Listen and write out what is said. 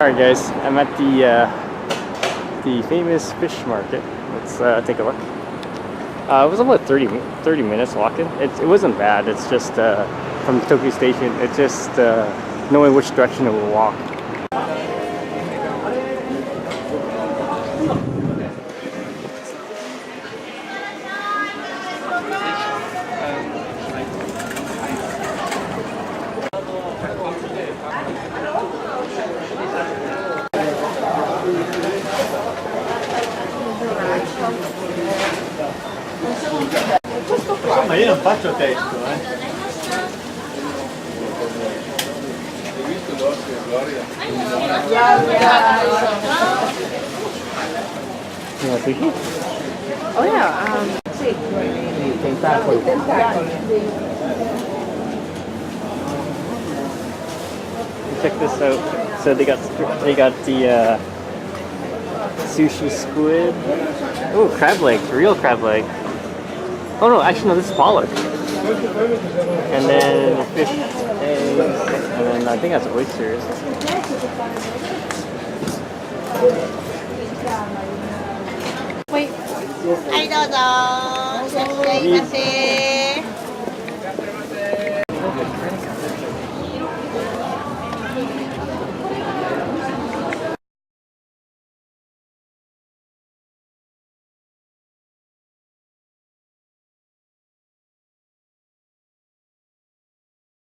Alright guys, I'm at the famous fish market. Let's take a look. It was about 30 minutes walking. It wasn't bad. It's just from Tokyo Station, it's just knowing which direction it will walk. Insomma io non faccio testo, Hai visto l'osso Gloria? You want sushi? Oh yeah, sì. Check this out. So they got the sushi squid. Oh, crab leg, real crab leg. Oh no, actually no, this is pollock. And then fish eggs, and then I think that's oysters. Wait. はい、どうぞ。いらっしゃいませ。